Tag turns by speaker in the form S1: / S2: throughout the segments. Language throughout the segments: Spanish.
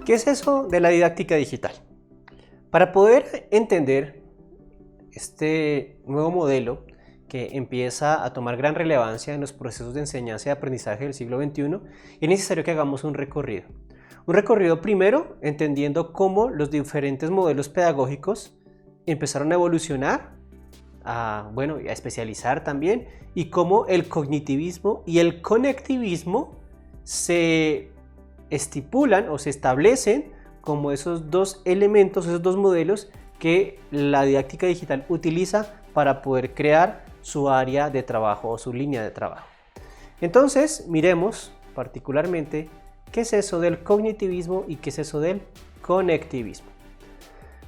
S1: ¿Qué es eso de la didáctica digital? Para poder entender este nuevo modelo que empieza a tomar gran relevancia en los procesos de enseñanza y aprendizaje del siglo XXI, es necesario que hagamos un recorrido. Un recorrido primero entendiendo cómo los diferentes modelos pedagógicos empezaron a evolucionar, a especializar también, y cómo el cognitivismo y el conectivismo se estipulan o se establecen como esos dos elementos, esos dos modelos que la didáctica digital utiliza para poder crear su área de trabajo o su línea de trabajo. Entonces, miremos particularmente qué es eso del cognitivismo y qué es eso del conectivismo.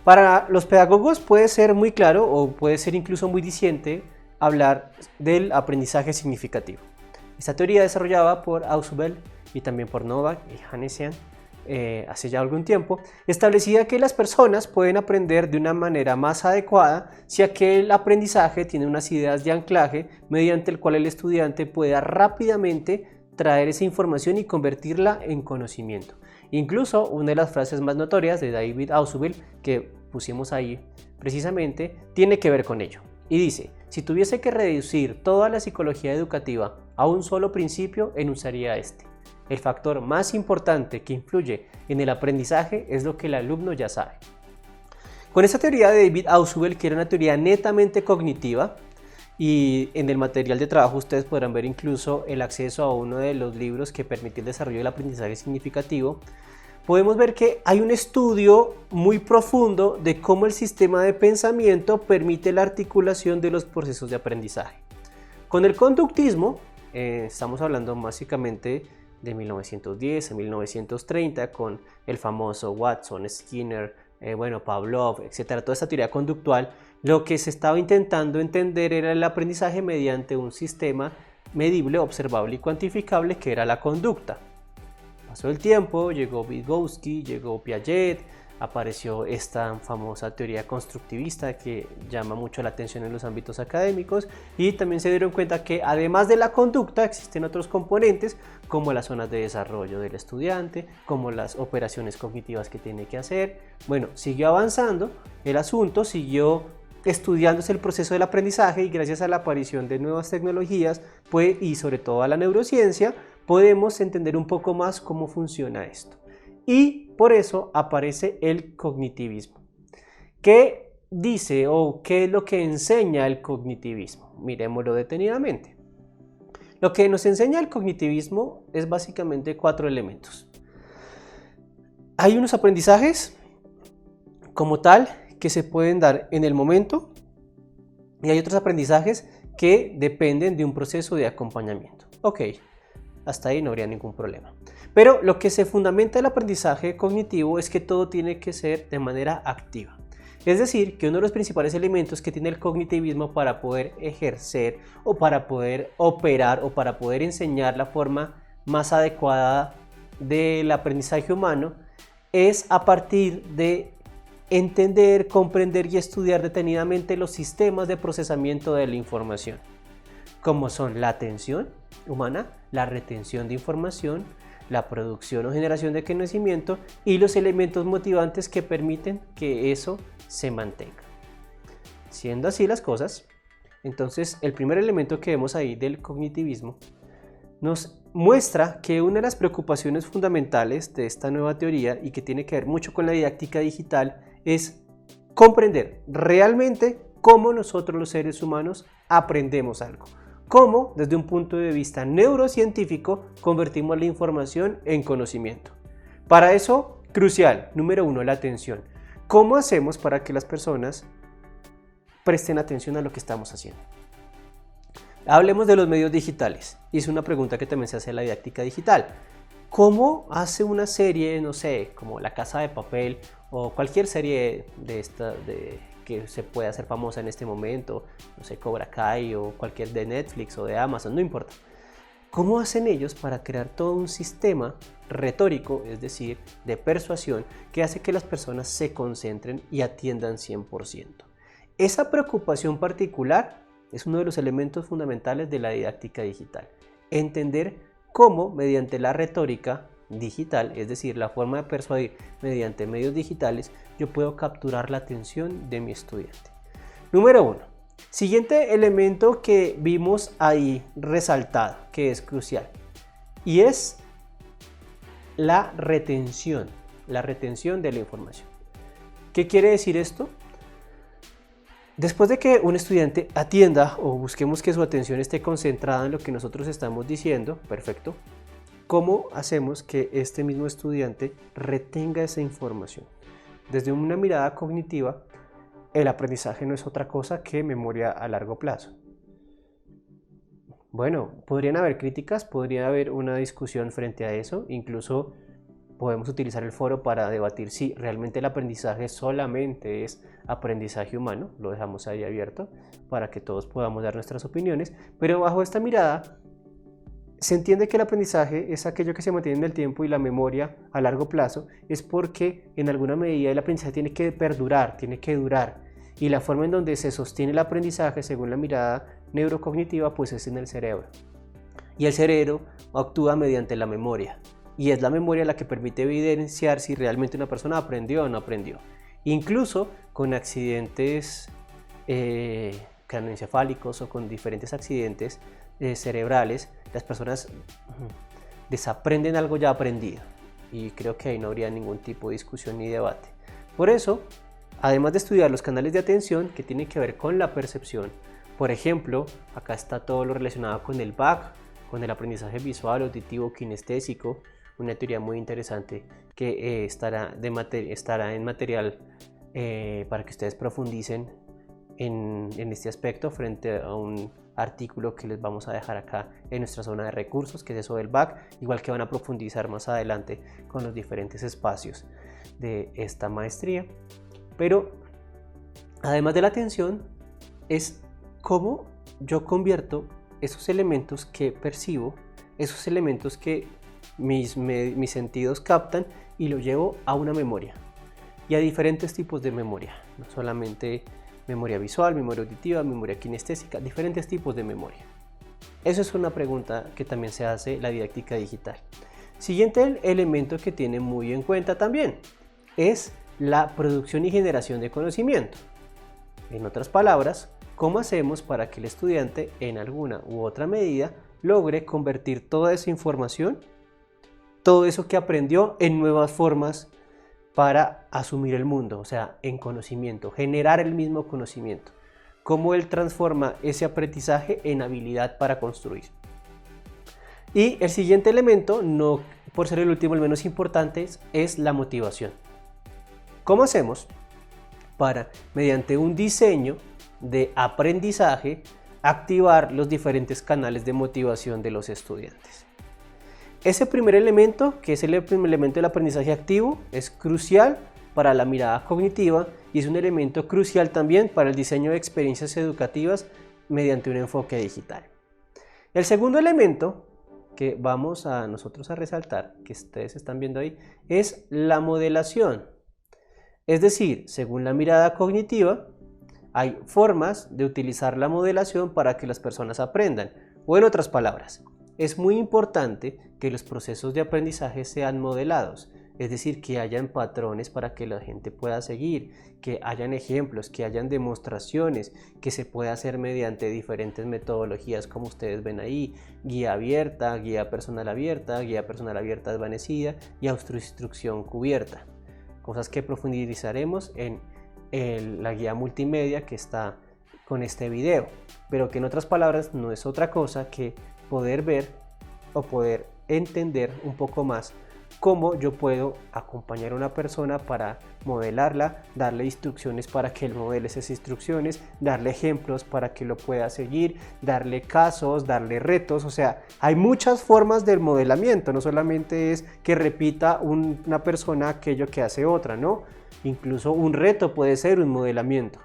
S1: Para los pedagogos puede ser muy claro o puede ser incluso muy diciente hablar del aprendizaje significativo. Esta teoría desarrollada por Ausubel y también por Novak y Hanessian hace ya algún tiempo, establecía que las personas pueden aprender de una manera más adecuada si aquel aprendizaje tiene unas ideas de anclaje mediante el cual el estudiante pueda rápidamente traer esa información y convertirla en conocimiento. Incluso una de las frases más notorias de David Ausubel que pusimos ahí precisamente tiene que ver con ello y dice: si tuviese que reducir toda la psicología educativa a un solo principio, enunciaría este: el factor más importante que influye en el aprendizaje es lo que el alumno ya sabe. Con esta teoría de David Ausubel, que era una teoría netamente cognitiva, y en el material de trabajo ustedes podrán ver incluso el acceso a uno de los libros que permite el desarrollo del aprendizaje significativo, podemos ver que hay un estudio muy profundo de cómo el sistema de pensamiento permite la articulación de los procesos de aprendizaje. Con el conductismo, estamos hablando básicamente de 1910 a 1930 con el famoso Watson, Skinner, Pavlov, etcétera. Toda esta teoría conductual, lo que se estaba intentando entender era el aprendizaje mediante un sistema medible, observable y cuantificable que era la conducta. Pasó el tiempo, llegó Vygotsky, llegó Piaget, apareció esta famosa teoría constructivista que llama mucho la atención en los ámbitos académicos, y también se dieron cuenta que además de la conducta existen otros componentes como las zonas de desarrollo del estudiante, como las operaciones cognitivas que tiene que hacer. Siguió avanzando el asunto, siguió estudiándose el proceso del aprendizaje, y gracias a la aparición de nuevas tecnologías y sobre todo a la neurociencia podemos entender un poco más cómo funciona esto. Y por eso aparece el cognitivismo. ¿Qué dice o qué es lo que enseña el cognitivismo? Miremoslo detenidamente. Lo que nos enseña el cognitivismo es básicamente 4 elementos. Hay unos aprendizajes como tal que se pueden dar en el momento, y hay otros aprendizajes que dependen de un proceso de acompañamiento. Ok, hasta ahí no habría ningún problema. Pero lo que se fundamenta el aprendizaje cognitivo es que todo tiene que ser de manera activa. Es decir, que uno de los principales elementos que tiene el cognitivismo para poder ejercer o para poder operar o para poder enseñar la forma más adecuada del aprendizaje humano es a partir de entender, comprender y estudiar detenidamente los sistemas de procesamiento de la información, como son la atención humana, la retención de información, la producción o generación de conocimiento y los elementos motivantes que permiten que eso se mantenga. Siendo así las cosas, entonces el primer elemento que vemos ahí del cognitivismo nos muestra que una de las preocupaciones fundamentales de esta nueva teoría, y que tiene que ver mucho con la didáctica digital, es comprender realmente cómo nosotros los seres humanos aprendemos algo. Cómo, desde un punto de vista neurocientífico, convertimos la información en conocimiento. Para eso, crucial, número 1, la atención. ¿Cómo hacemos para que las personas presten atención a lo que estamos haciendo? Hablemos de los medios digitales. Y es una pregunta que también se hace en la didáctica digital. ¿Cómo hace una serie, no sé, como La Casa de Papel o cualquier serie que se puede hacer famosa en este momento, no sé, Cobra Kai o cualquier de Netflix o de Amazon, no importa? ¿Cómo hacen ellos para crear todo un sistema retórico, es decir, de persuasión, que hace que las personas se concentren y atiendan 100%? Esa preocupación particular es uno de los elementos fundamentales de la didáctica digital. Entender cómo, mediante la retórica, digital, es decir, la forma de persuadir mediante medios digitales, yo puedo capturar la atención de mi estudiante. Número 1. Siguiente elemento que vimos ahí resaltado, que es crucial, y es la retención de la información. ¿Qué quiere decir esto? Después de que un estudiante atienda o busquemos que su atención esté concentrada en lo que nosotros estamos diciendo, perfecto, ¿cómo hacemos que este mismo estudiante retenga esa información? Desde una mirada cognitiva, el aprendizaje no es otra cosa que memoria a largo plazo. Bueno, podrían haber críticas, podría haber una discusión frente a eso, incluso podemos utilizar el foro para debatir si realmente el aprendizaje solamente es aprendizaje humano, lo dejamos ahí abierto para que todos podamos dar nuestras opiniones, pero bajo esta mirada se entiende que el aprendizaje es aquello que se mantiene en el tiempo y la memoria a largo plazo es porque en alguna medida el aprendizaje tiene que perdurar, tiene que durar, y la forma en donde se sostiene el aprendizaje según la mirada neurocognitiva pues es en el cerebro, y el cerebro actúa mediante la memoria. Y es la memoria la que permite evidenciar si realmente una persona aprendió o no aprendió. Incluso con accidentes craneoencefálicos o con diferentes accidentes cerebrales, las personas desaprenden algo ya aprendido. Y creo que ahí no habría ningún tipo de discusión ni debate. Por eso, además de estudiar los canales de atención que tienen que ver con la percepción, por ejemplo, acá está todo lo relacionado con el BAC, con el aprendizaje visual, auditivo, kinestésico, una teoría muy interesante que estará en material para que ustedes profundicen en este aspecto frente a un artículo que les vamos a dejar acá en nuestra zona de recursos, que es eso del BAC, igual que van a profundizar más adelante con los diferentes espacios de esta maestría. Pero además de la atención, es cómo yo convierto esos elementos que percibo, esos elementos que mis sentidos captan y lo llevo a una memoria y a diferentes tipos de memoria, no solamente memoria visual, memoria auditiva, memoria kinestésica, diferentes tipos de memoria. Eso es una pregunta que también se hace la didáctica digital. Siguiente elemento que tiene muy en cuenta también es la producción y generación de conocimiento. En otras palabras, ¿cómo hacemos para que el estudiante en alguna u otra medida logre convertir toda esa información, todo eso que aprendió en nuevas formas para asumir el mundo, o sea, en conocimiento, generar el mismo conocimiento? Cómo él transforma ese aprendizaje en habilidad para construir. Y el siguiente elemento, no por ser el último, el menos importante, es la motivación. ¿Cómo hacemos para, mediante un diseño de aprendizaje, activar los diferentes canales de motivación de los estudiantes? Ese primer elemento, que es el primer elemento del aprendizaje activo, es crucial para la mirada cognitiva y es un elemento crucial también para el diseño de experiencias educativas mediante un enfoque digital. El segundo elemento que vamos a nosotros a resaltar, que ustedes están viendo ahí, es la modelación. Es decir, según la mirada cognitiva, hay formas de utilizar la modelación para que las personas aprendan. O en otras palabras, es muy importante que los procesos de aprendizaje sean modelados, es decir, que hayan patrones para que la gente pueda seguir, que hayan ejemplos, que hayan demostraciones, que se pueda hacer mediante diferentes metodologías como ustedes ven ahí, guía abierta, guía personal abierta desvanecida y autoinstrucción cubierta. Cosas que profundizaremos en la guía multimedia que está con este video, pero que en otras palabras no es otra cosa que poder ver o poder entender un poco más cómo yo puedo acompañar a una persona para modelarla, darle instrucciones para que él modele esas instrucciones, darle ejemplos para que lo pueda seguir, darle casos, darle retos. O sea, hay muchas formas del modelamiento, no solamente es que repita una persona aquello que hace otra, ¿no? Incluso un reto puede ser un modelamiento.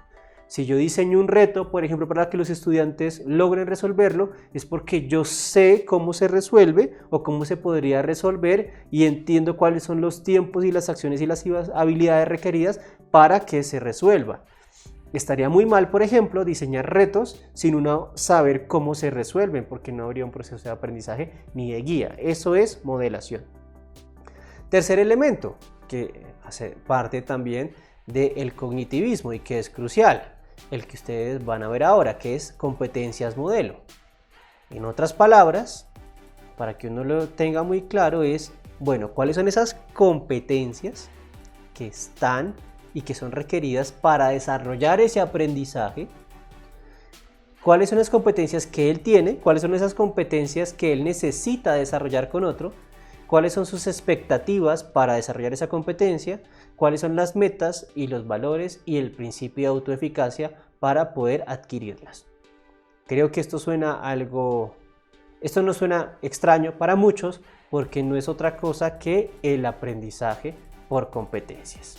S1: Si yo diseño un reto, por ejemplo, para que los estudiantes logren resolverlo, es porque yo sé cómo se resuelve o cómo se podría resolver y entiendo cuáles son los tiempos y las acciones y las habilidades requeridas para que se resuelva. Estaría muy mal, por ejemplo, diseñar retos sin uno saber cómo se resuelven, porque no habría un proceso de aprendizaje ni de guía. Eso es modelación. Tercer elemento, que hace parte también del cognitivismo y que es crucial, el que ustedes van a ver ahora, que es competencias modelo. En otras palabras, para que uno lo tenga muy claro, es, bueno, ¿cuáles son esas competencias que están y que son requeridas para desarrollar ese aprendizaje? ¿Cuáles son las competencias que él tiene? ¿Cuáles son esas competencias que él necesita desarrollar con otro? ¿Cuáles son sus expectativas para desarrollar esa competencia? ¿Cuáles son las metas y los valores y el principio de autoeficacia para poder adquirirlas? Creo que esto no suena extraño para muchos porque no es otra cosa que el aprendizaje por competencias.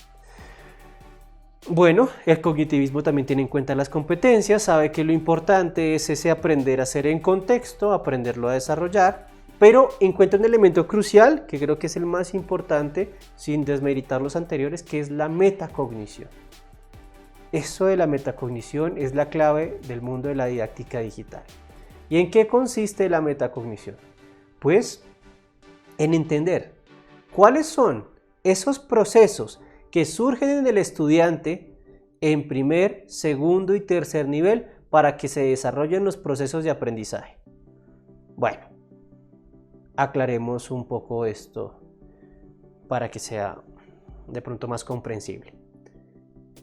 S1: Bueno, el cognitivismo también tiene en cuenta las competencias, sabe que lo importante es ese aprender a hacer en contexto, aprenderlo a desarrollar, pero encuentra un elemento crucial, que creo que es el más importante, sin desmeritar los anteriores, que es la metacognición. Eso de la metacognición es la clave del mundo de la didáctica digital. ¿Y en qué consiste la metacognición? Pues en entender cuáles son esos procesos que surgen en el estudiante en primer, segundo y tercer nivel para que se desarrollen los procesos de aprendizaje. Bueno, aclaremos un poco esto para que sea de pronto más comprensible.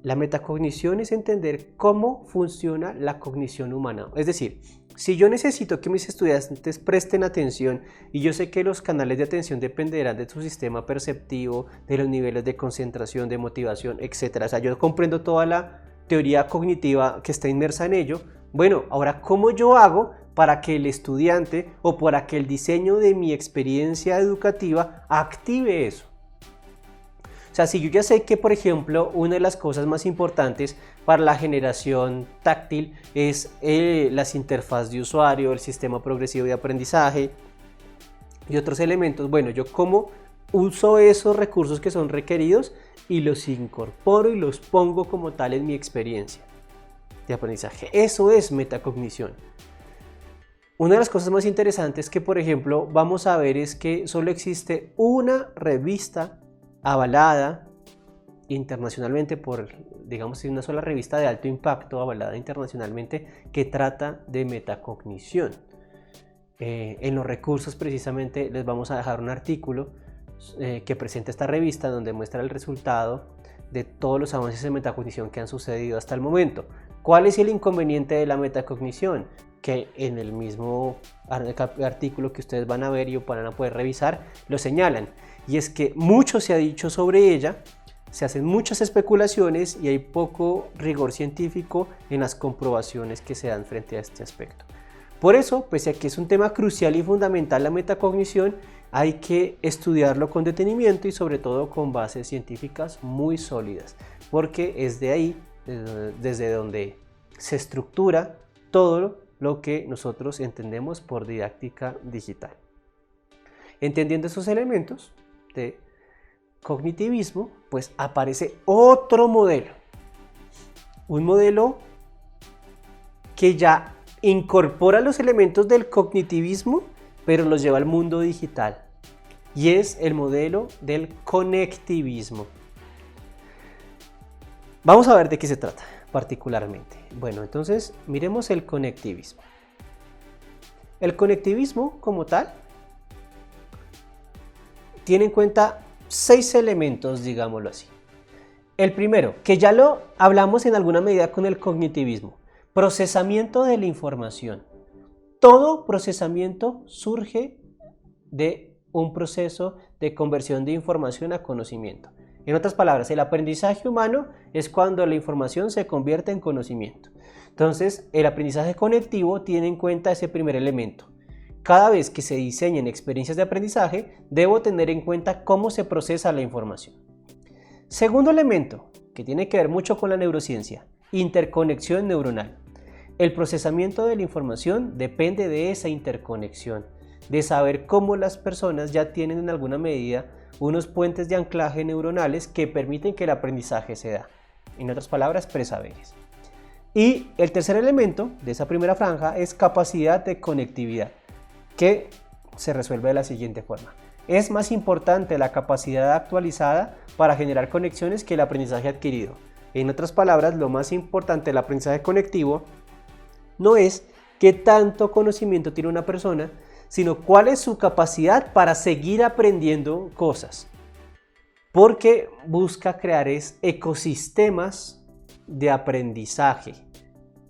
S1: La metacognición es entender cómo funciona la cognición humana. Es decir, si yo necesito que mis estudiantes presten atención y yo sé que los canales de atención dependerán de su sistema perceptivo, de los niveles de concentración, de motivación, etc. O sea, yo comprendo toda la teoría cognitiva que está inmersa en ello. Bueno, ahora, ¿cómo yo hago para que el estudiante o para que el diseño de mi experiencia educativa active eso? O sea, si yo ya sé que, por ejemplo, una de las cosas más importantes para la generación táctil es las interfaces de usuario, el sistema progresivo de aprendizaje y otros elementos, bueno, yo cómo uso esos recursos que son requeridos y los incorporo y los pongo como tal en mi experiencia de aprendizaje. Eso es metacognición. Una de las cosas más interesantes que, por ejemplo, vamos a ver es que solo existe una revista avalada internacionalmente por, digamos, una sola revista de alto impacto avalada internacionalmente que trata de metacognición. En los recursos precisamente les vamos a dejar un artículo que presenta esta revista donde muestra el resultado de todos los avances en metacognición que han sucedido hasta el momento. ¿Cuál es el inconveniente de la metacognición? Que en el mismo artículo que ustedes van a ver y van a poder revisar, lo señalan. Y es que mucho se ha dicho sobre ella, se hacen muchas especulaciones y hay poco rigor científico en las comprobaciones que se dan frente a este aspecto. Por eso, pese a que es un tema crucial y fundamental la metacognición, hay que estudiarlo con detenimiento y sobre todo con bases científicas muy sólidas, porque es de ahí desde donde se estructura todo lo que nosotros entendemos por didáctica digital. Entendiendo esos elementos de cognitivismo, pues aparece otro modelo, un modelo que ya incorpora los elementos del cognitivismo, pero los lleva al mundo digital, y es el modelo del conectivismo. Vamos a ver de qué se trata particularmente. Bueno, entonces miremos el conectivismo. El conectivismo como tal tiene en cuenta 6 elementos, digámoslo así. El primero, que ya lo hablamos en alguna medida con el cognitivismo, procesamiento de la información. Todo procesamiento surge de un proceso de conversión de información a conocimiento. En otras palabras, el aprendizaje humano es cuando la información se convierte en conocimiento. Entonces, el aprendizaje conectivo tiene en cuenta ese primer elemento. Cada vez que se diseñen experiencias de aprendizaje, debo tener en cuenta cómo se procesa la información. Segundo elemento, que tiene que ver mucho con la neurociencia, interconexión neuronal. El procesamiento de la información depende de esa interconexión, de saber cómo las personas ya tienen en alguna medida unos puentes de anclaje neuronales que permiten que el aprendizaje se da. En otras palabras, presaberes. Y el tercer elemento de esa primera franja es capacidad de conectividad, que se resuelve de la siguiente forma. Es más importante la capacidad actualizada para generar conexiones que el aprendizaje adquirido. En otras palabras, lo más importante del aprendizaje conectivo no es qué tanto conocimiento tiene una persona, sino cuál es su capacidad para seguir aprendiendo cosas. Porque busca crear ecosistemas de aprendizaje.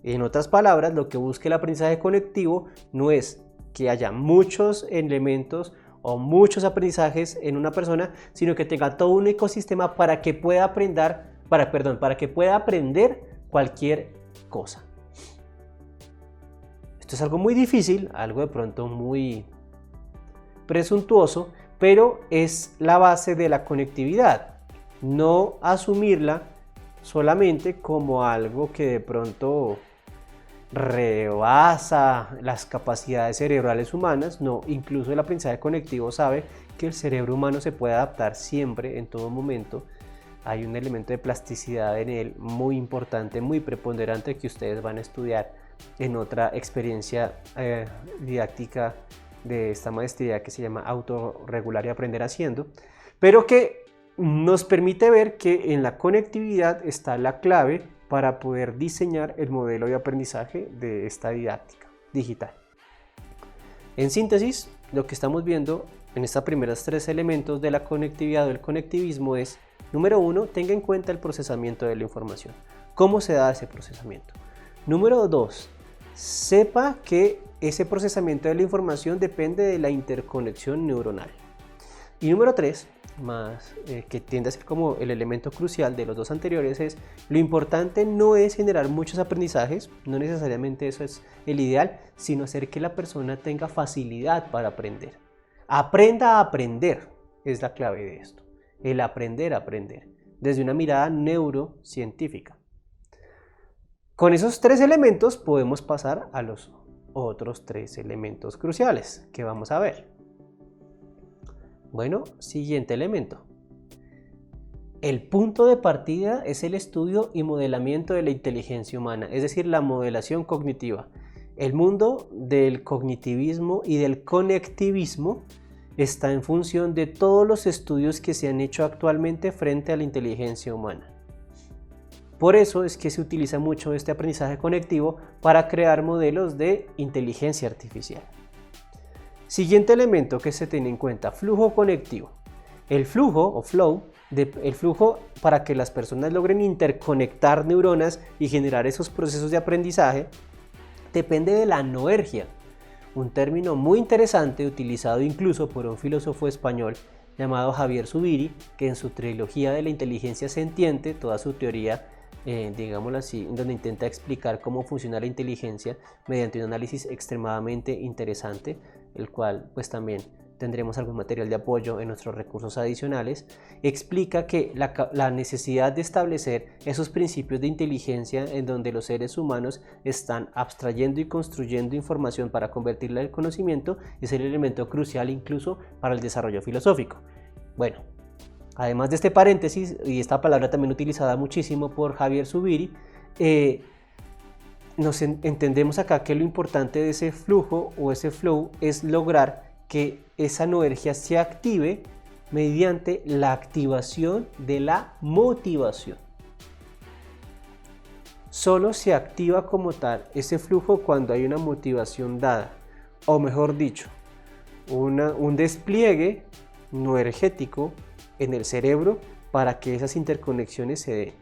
S1: En otras palabras, lo que busca el aprendizaje conectivo no es que haya muchos elementos o muchos aprendizajes en una persona, sino que tenga todo un ecosistema para que pueda aprender, para que pueda aprender cualquier cosa. Esto es algo muy difícil, algo de pronto muy presuntuoso, pero es la base de la conectividad. No asumirla solamente como algo que de pronto rebasa las capacidades cerebrales humanas. No, incluso el aprendizaje conectivo sabe que el cerebro humano se puede adaptar siempre, en todo momento. Hay un elemento de plasticidad en él muy importante, muy preponderante, que ustedes van a estudiar en otra experiencia didáctica de esta maestría que se llama Autorregular y Aprender Haciendo, pero que nos permite ver que en la conectividad está la clave para poder diseñar el modelo de aprendizaje de esta didáctica digital. En síntesis, lo que estamos viendo en estos primeros 3 elementos de la conectividad o el conectivismo es: número 1, tenga en cuenta el procesamiento de la información. ¿Cómo se da ese procesamiento? Número 2, sepa que ese procesamiento de la información depende de la interconexión neuronal. Y número 3, que tiende a ser como el elemento crucial de los 2 anteriores, es: lo importante no es generar muchos aprendizajes, no necesariamente eso es el ideal, sino hacer que la persona tenga facilidad para aprender. Aprenda a aprender es la clave de esto, el aprender a aprender, desde una mirada neurocientífica. Con esos 3 elementos podemos pasar a los otros 3 elementos cruciales que vamos a ver. Bueno, siguiente elemento. El punto de partida es el estudio y modelamiento de la inteligencia humana, es decir, la modelación cognitiva. El mundo del cognitivismo y del conectivismo está en función de todos los estudios que se han hecho actualmente frente a la inteligencia humana. Por eso es que se utiliza mucho este aprendizaje conectivo para crear modelos de inteligencia artificial. Siguiente elemento que se tiene en cuenta: flujo conectivo. El flujo o flow, el flujo para que las personas logren interconectar neuronas y generar esos procesos de aprendizaje, depende de la noergia, un término muy interesante utilizado incluso por un filósofo español llamado Javier Zubiri, que en su trilogía de la inteligencia sentiente, toda su teoría, digámoslo así, donde intenta explicar cómo funciona la inteligencia mediante un análisis extremadamente interesante, el cual pues también tendremos algún material de apoyo en nuestros recursos adicionales, explica que la necesidad de establecer esos principios de inteligencia en donde los seres humanos están abstrayendo y construyendo información para convertirla en conocimiento es el elemento crucial incluso para el desarrollo filosófico. Bueno, además de este paréntesis, y esta palabra también utilizada muchísimo por Javier Zubiri, entendemos acá que lo importante de ese flujo o ese flow es lograr que esa noergia se active mediante la activación de la motivación. Solo se activa como tal ese flujo cuando hay una motivación dada, o mejor dicho, un despliegue noergético en el cerebro para que esas interconexiones se den.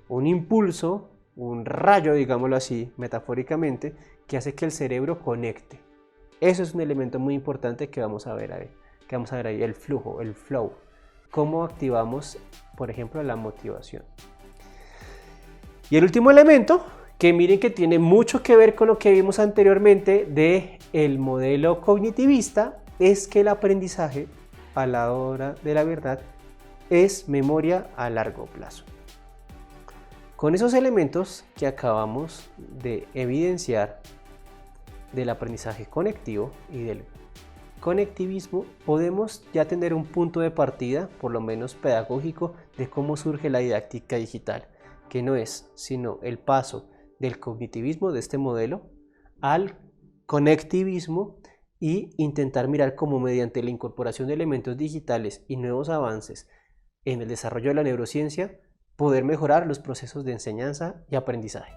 S1: Un impulso, un rayo, digámoslo así, metafóricamente, que hace que el cerebro conecte. Eso es un elemento muy importante que vamos a ver ahí, el flujo, el flow. Cómo activamos, por ejemplo, la motivación. Y el último elemento, que miren que tiene mucho que ver con lo que vimos anteriormente del modelo cognitivista, es que el aprendizaje, a la hora de la verdad, es memoria a largo plazo. Con esos elementos que acabamos de evidenciar del aprendizaje conectivo y del conectivismo, podemos ya tener un punto de partida, por lo menos pedagógico, de cómo surge la didáctica digital, que no es sino el paso del cognitivismo, de este modelo, al conectivismo y intentar mirar cómo mediante la incorporación de elementos digitales y nuevos avances en el desarrollo de la neurociencia, poder mejorar los procesos de enseñanza y aprendizaje.